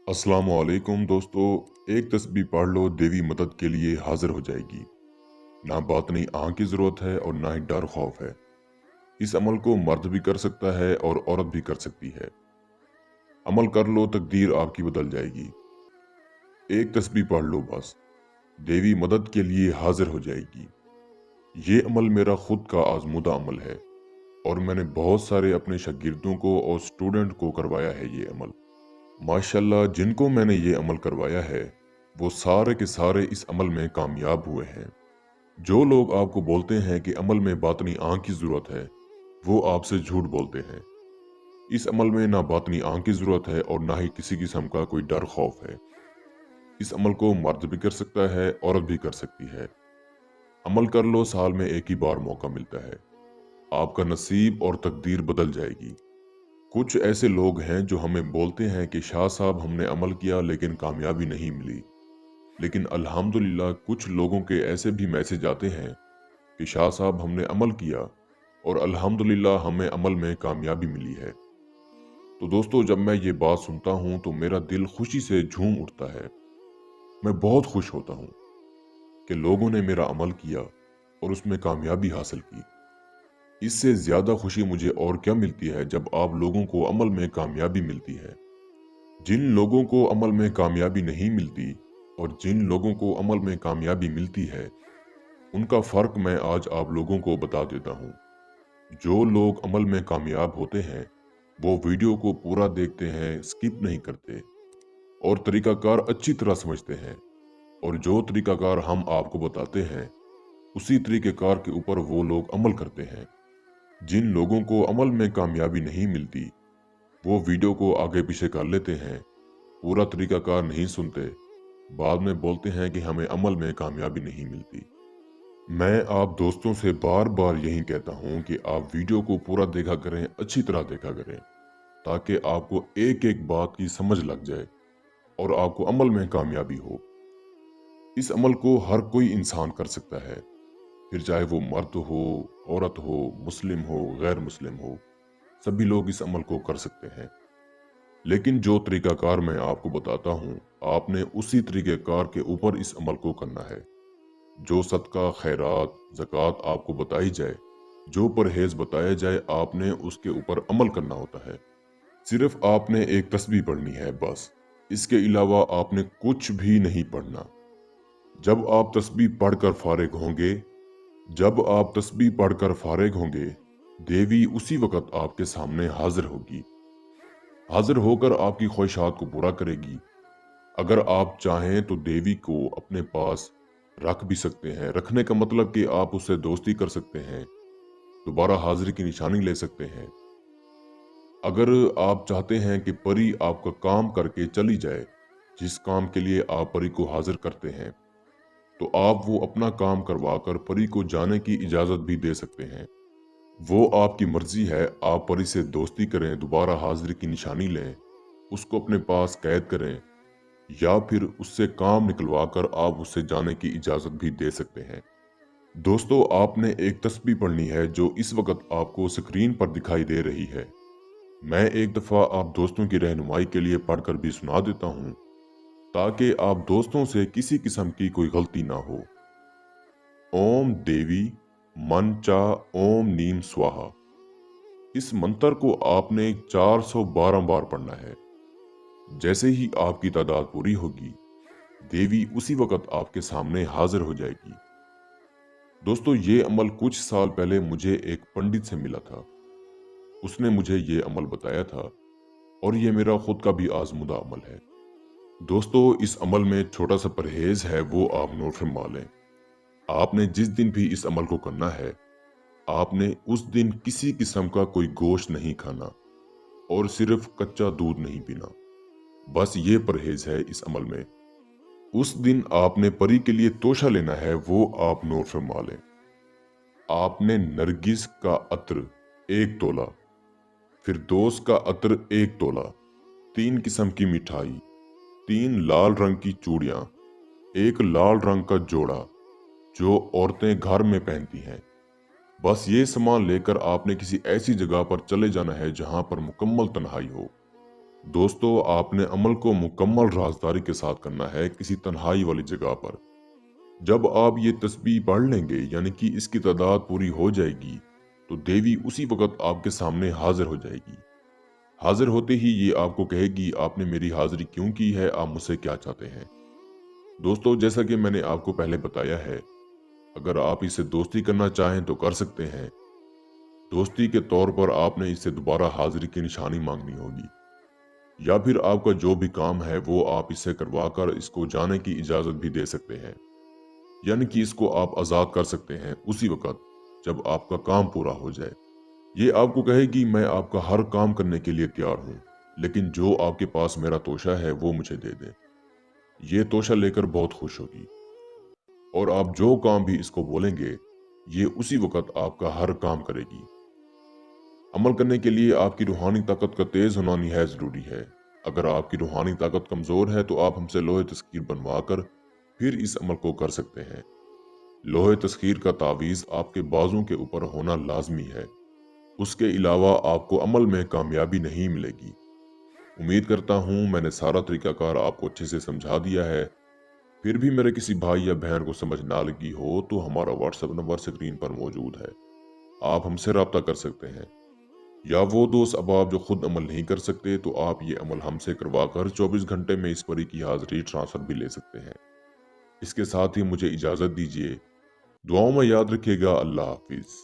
अस्सलाम वालेकुम दोस्तों। एक तस्बीह पढ़ लो, देवी मदद के लिए हाजिर हो जाएगी। ना बातनी आँख की ज़रूरत है और ना ही डर खौफ है। इस अमल को मर्द भी कर सकता है और औरत भी कर सकती है। अमल कर लो, तकदीर आपकी बदल जाएगी। एक तस्बीह पढ़ लो बस, देवी मदद के लिए हाजिर हो जाएगी। ये अमल मेरा खुद का आजमूदा अमल है और मैंने बहुत सारे अपने शागिर्दों को और स्टूडेंट को करवाया है ये अमल। माशाल्लाह, जिनको मैंने ये अमल करवाया है वो सारे के सारे इस अमल में कामयाब हुए हैं। जो लोग आपको बोलते हैं कि अमल में बातनी आँख की ज़रूरत है, वो आपसे झूठ बोलते हैं। इस अमल में ना बातनी आँख की ज़रूरत है और ना ही किसी किस्म का कोई डर खौफ है। इस अमल को मर्द भी कर सकता है, औरत भी कर सकती है। अमल कर लो, साल में एक ही बार मौका मिलता है। आपका नसीब और तकदीर बदल जाएगी। कुछ ऐसे लोग हैं जो हमें बोलते हैं कि शाह साहब, हमने अमल किया लेकिन कामयाबी नहीं मिली। लेकिन अल्हम्दुलिल्लाह कुछ लोगों के ऐसे भी मैसेज आते हैं कि शाह साहब, हमने अमल किया और अल्हम्दुलिल्लाह हमें अमल में कामयाबी मिली है। तो दोस्तों, जब मैं ये बात सुनता हूँ तो मेरा दिल खुशी से झूम उठता है। मैं बहुत खुश होता हूँ कि लोगों ने मेरा अमल किया और उसमें कामयाबी हासिल की। इससे ज़्यादा खुशी मुझे और क्या मिलती है जब आप लोगों को अमल में कामयाबी मिलती है। जिन लोगों को अमल में कामयाबी नहीं मिलती और जिन लोगों को अमल में कामयाबी मिलती है, उनका फ़र्क मैं आज आप लोगों को बता देता हूँ। जो लोग अमल में कामयाब होते हैं वो वीडियो को पूरा देखते हैं, स्किप नहीं करते और तरीकाकार अच्छी तरह समझते हैं। और जो तरीकाकार हम आपको बताते हैं उसी तरीकेकार के ऊपर वो लोग अमल करते हैं। जिन लोगों को अमल में कामयाबी नहीं मिलती वो वीडियो को आगे पीछे कर लेते हैं, पूरा तरीकाकार नहीं सुनते, बाद में बोलते हैं कि हमें अमल में कामयाबी नहीं मिलती। मैं आप दोस्तों से बार बार यही कहता हूँ कि आप वीडियो को पूरा देखा करें, अच्छी तरह देखा करें, ताकि आपको एक एक बात की समझ लग जाए और आपको अमल में कामयाबी हो। इस अमल को हर कोई इंसान कर सकता है, फिर चाहे वो मर्द हो, औरत हो, मुस्लिम हो, गैर मुस्लिम हो, सभी लोग इस अमल को कर सकते हैं। लेकिन जो तरीकाकार मैं आपको बताता हूँ, आपने उसी तरीकेकार के ऊपर इस अमल को करना है। जो सदका, खैरात, ज़कात आपको बताई जाए, जो परहेज बताया जाए, आपने उसके ऊपर अमल करना होता है। सिर्फ आपने एक तस्बीह पढ़नी है बस। इसके अलावा आपने कुछ भी नहीं पढ़ना। जब आप तस्बीह पढ़कर फारिग होंगे जब आप तस्बीह पढ़कर फारिग होंगे, देवी उसी वक्त आपके सामने हाजिर होगी। हाजिर होकर आपकी ख्वाहिशात को पूरा करेगी। अगर आप चाहें तो देवी को अपने पास रख भी सकते हैं। रखने का मतलब कि आप उससे दोस्ती कर सकते हैं, दोबारा हाजिरी की निशानी ले सकते हैं। अगर आप चाहते हैं कि परी आपका काम करके चली जाए, जिस काम के लिए आप परी को हाजिर करते हैं, तो आप वो अपना काम करवाकर परी को जाने की इजाज़त भी दे सकते हैं। वो आपकी मर्जी है, आप परी से दोस्ती करें, दोबारा हाजिरी की निशानी लें, उसको अपने पास कैद करें, या फिर उससे काम निकलवा कर आप उससे जाने की इजाज़त भी दे सकते हैं। दोस्तों, आपने एक तस्बीह पढ़नी है जो इस वक्त आपको स्क्रीन पर दिखाई दे रही है। मैं एक दफ़ा आप दोस्तों की रहनुमाई के लिए पढ़कर भी सुना देता हूँ, ताकि आप दोस्तों से किसी किस्म की कोई गलती ना हो। ओम देवी मन चा ओम नीम स्वाहा। इस मंत्र को आपने 412 बार पढ़ना है। जैसे ही आपकी तादाद पूरी होगी, देवी उसी वक्त आपके सामने हाजिर हो जाएगी। दोस्तों, ये अमल कुछ साल पहले मुझे एक पंडित से मिला था। उसने मुझे ये अमल बताया था और ये मेरा खुद का भी आजमुदा अमल है। दोस्तों, इस अमल में छोटा सा परहेज है, वो आप नोट फरमा लें। आपने जिस दिन भी इस अमल को करना है, आपने उस दिन किसी किस्म का कोई गोश्त नहीं खाना और सिर्फ कच्चा दूध नहीं पीना। बस ये परहेज है इस अमल में। उस दिन आपने परी के लिए तोशा लेना है, वो आप नोट फरमा लें। आपने नरगिस का अत्र 1 तोला, फिरदौस का अत्र 1 तोला, 3 किस्म की मिठाई, 3 लाल रंग की चूड़ियां, 1 लाल रंग का जोड़ा जो औरतें घर में पहनती हैं। बस ये सामान लेकर आपने किसी ऐसी जगह पर चले जाना है जहां पर मुकम्मल तन्हाई हो। दोस्तों, आपने अमल को मुकम्मल राजदारी के साथ करना है, किसी तन्हाई वाली जगह पर। जब आप ये तस्बीह पढ़ लेंगे, यानी कि इसकी तादाद पूरी हो जाएगी, तो देवी उसी वक्त आपके सामने हाजिर हो जाएगी। हाजिर होते ही ये आपको कहेगी, आपने मेरी हाजिरी क्यों की है, आप मुझसे क्या चाहते हैं। दोस्तों, जैसा कि मैंने आपको पहले बताया है, अगर आप इससे दोस्ती करना चाहें तो कर सकते हैं। दोस्ती के तौर पर आपने इससे दोबारा हाजिरी की निशानी मांगनी होगी, या फिर आपका जो भी काम है वो आप इससे करवा कर इसको जाने की इजाज़त भी दे सकते हैं। यानी कि इसको आप आज़ाद कर सकते हैं उसी वक्त जब आपका काम पूरा हो जाए। ये आपको कहेगी, मैं आपका हर काम करने के लिए तैयार हूँ, लेकिन जो आपके पास मेरा तोशा है वो मुझे दे दे। ये तोशा लेकर बहुत खुश होगी, और आप जो काम भी इसको बोलेंगे, ये उसी वक्त आपका हर काम करेगी। अमल करने के लिए आपकी रूहानी ताकत का तेज होना निहायत ज़रूरी है। अगर आपकी रूहानी ताकत कमज़ोर है तो आप हमसे लोहे तस्कीर बनवा कर फिर इस अमल को कर सकते हैं। लोहे तस्कीर का तावीज़ आपके बाजू के ऊपर होना लाजमी है। उसके अलावा आपको अमल में कामयाबी नहीं मिलेगी। उम्मीद करता हूँ मैंने सारा तरीकाकार आपको अच्छे से समझा दिया है। फिर भी मेरे किसी भाई या बहन को समझ ना लगी हो तो हमारा व्हाट्सएप नंबर स्क्रीन पर मौजूद है। आप हमसे रब्ता कर सकते हैं। या वो दोस्त अब आप जो खुद अमल नहीं कर सकते, तो आप ये अमल हमसे करवा कर 24 घंटे में इस परी की हाजिरी ट्रांसफर भी ले सकते हैं। इसके साथ ही मुझे इजाज़त दीजिए। दुआओं में याद रखिएगा। अल्लाह हाफिज़।